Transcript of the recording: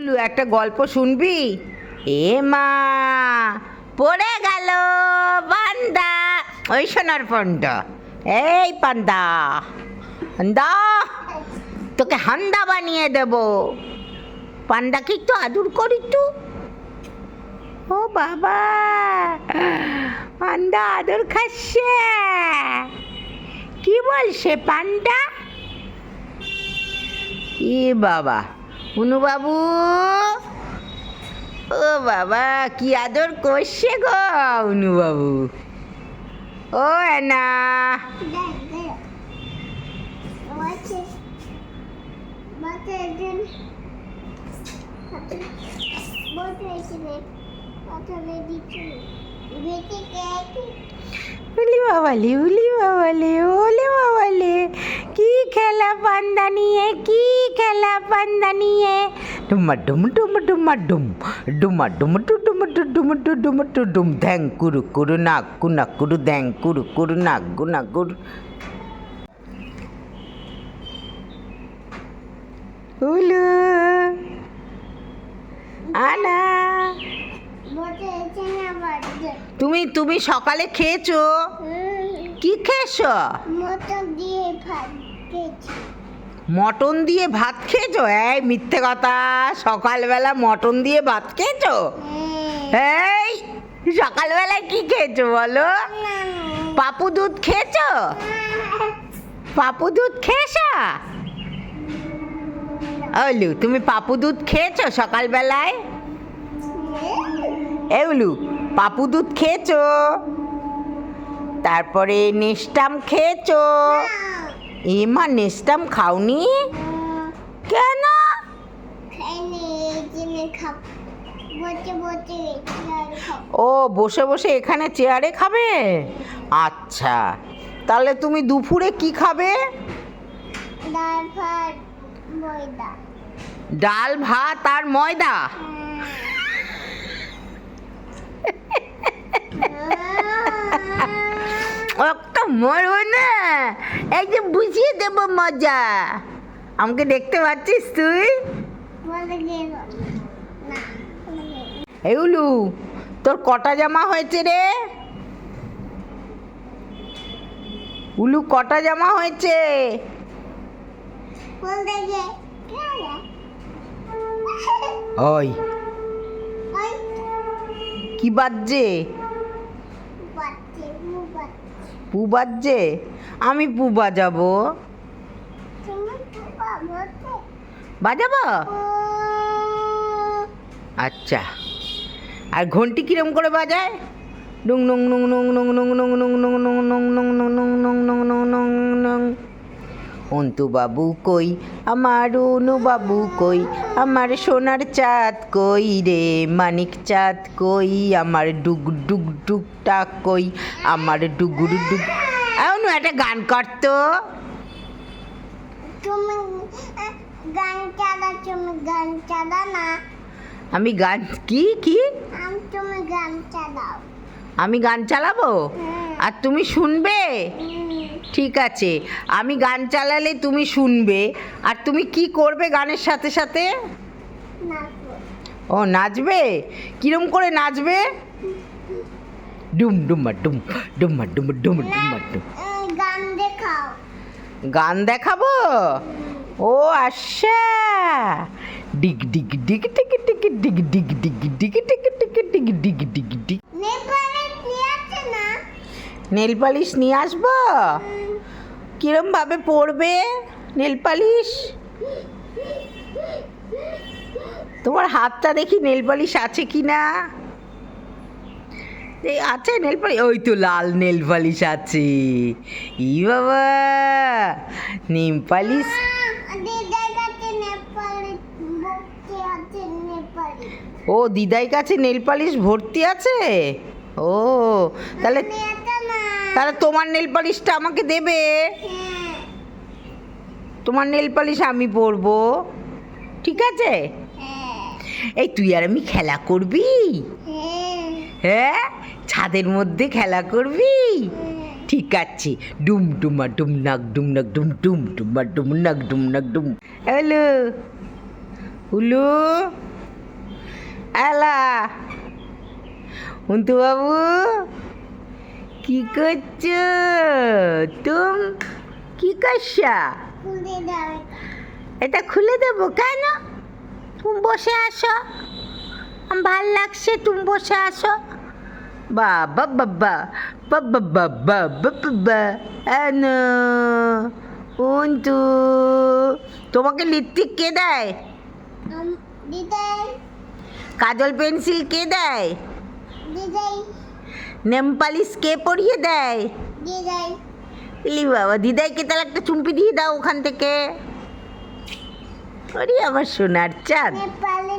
উলু একটা গল্প শুনবি? এ মা, পড়ে গেল পান্ডা। ওই সোনার পান্ডা, এই পান্ডা, পান্ডা তোকে হান্দা বানিয়ে দেব। পান্ডাকে একটু আদর করি তো। ও বাবা, পান্ডা আদর খাচ্ছে। কি বলছে পান্ডা? ই বাবা, উনু বাবু, ও বাবা কি আদর করছে গো উনু বাবু। ও না, উলি বাবালে, উলি বাবালে, ওলে বাবালে, কি খেলা পান্ডা নিয়ে, কি খেলা পান্ডা নিয়ে। ডুমা ডুম ডুম ডুমা ডুম, ডুমা ডুম টু ডুম টু ডুম টু ডুম টু ডুম, ধ্যাং কুরু কুরু নাকু নাকুরু, ধ্যাং কুরু কুরু নাকু নাকুরু। উলু আনা, তুমি তুমি সকালে খেয়েছো? কি খেয়েছো? মটন দিয়ে ভাত খেয়েছো? এই মিথ্যে কথা, সকালবেলা মটন দিয়ে ভাত খেয়েছো? এই সকালবেলায় কি খেয়েছো বলো? পাপু দুধ খেয়েছো? পাপু দুধ খেয়েছো? ওলু তুমি পাপু দুধ খেয়েছো সকালবেলায়? এগুলো পাপু দুধ খেয়েছো? তারপরে নেস্টাম খেয়েছো? এমা নেস্টাম খাওনি কেন? ও বসে বসে এখানে চেয়ারে খাবে? আচ্ছা, তাহলে তুমি দুপুরে কি খাবে? ডাল ভাত আর ময়দা। একটা মরবো না, একদম বুঝিয়ে দেবো মজা। আমাকে দেখতে পাচ্ছিস তুই? এগুলো তোর কটা জামা হয়েছে রে? উলু কটা জামা হয়েছে? ওই কি বাজছে? পু বাজছে? আমি পু বাজাবো। বাজাবো? আচ্ছা, আর ঘন্টি কিরম করে বাজায়? ডুং নং নং নং নং নং নং নং নং নং নং নং নং নং নং নং নং নং নং। অন্তু বাবু কই, আমার অনু বাবু কই, আমার সোনার চাঁদ কই রে, মানিক চাঁদ কই, আমার ডুগ ডুগ ডুগ টাক কই, আমার ডুগুর ডুগ। অনু একটা গান করতো। তুমি গান চালা, তুমি গান চালা না। আমি গান কি কি? তুমি গান চালাও। আমি গান চালাবো আর তুমি শুনবে? ঠিক আছে, আমি গান চালালে তুমি শুনবে, আর তুমি কি করবে গানের সাথে সাথে? ও নাচবে? কিরম করে নাচবে? ডুম ডুমা ডুম, ডুমা ডুম ডুম ডুমা ডুম। গান দেখাও। গান দেখাবো? ও আচ্ছা, ডিগ ডিগ ডিগ টিক টিক ডিগ ডিগ ডিগ ডিগ টিক টিক ডিগ ডিগ ডিগ ডিগ। নেল পালিশ নিয়ে আসবো? কিরম ভাবে পরবে নেল পালিশ? তোমার হাতটা দেখি নেল পালিশ আছে কি না। আছে নেল পালিশ, ওই তো লাল নেল পালিশ আছে। ই বাবা, নেল পালিশ। ও দিদাই কাছে নেল পালিশ ভর্তি আছে। ও তাহলে তাহলে তোমার নেল পালিশটা আমাকে দেবে? তোমার নেল পালিশ আমি পরবো, ঠিক আছে? এই তুই আর আমি খেলা করবি? হ্যাঁ, ছাদের মধ্যে খেলা করবি? ঠিক আছে, ডুম ডুমা ডুম নাক ডুম নাক ডুম ডুম ডুমা ডুম নাক ডুম নাক ডুম। হ্যালো উলু, আলা অন্তু বাবু কি করছো তুম কি করছা খুলে দাও এটা খুলে দেবো কেন তুমি বসে আসো আমার ভাল লাগছে তুমি বসে আসো বাবা বাবা বাবা বাবা বাবা আনো অন্তু তোমাকে লিপস্টিক কে দেয় দিদাই কাজল পেন্সিল কে দেয় দিদাই নেম পালিশ কে পরিয়ে দেয় দিদাই ইলি বাবা দিদাইকে তাহলে একটা চুমপি দিয়ে দাও ওখান থেকে ওরে আমার সোনার চাঁদ নেপালে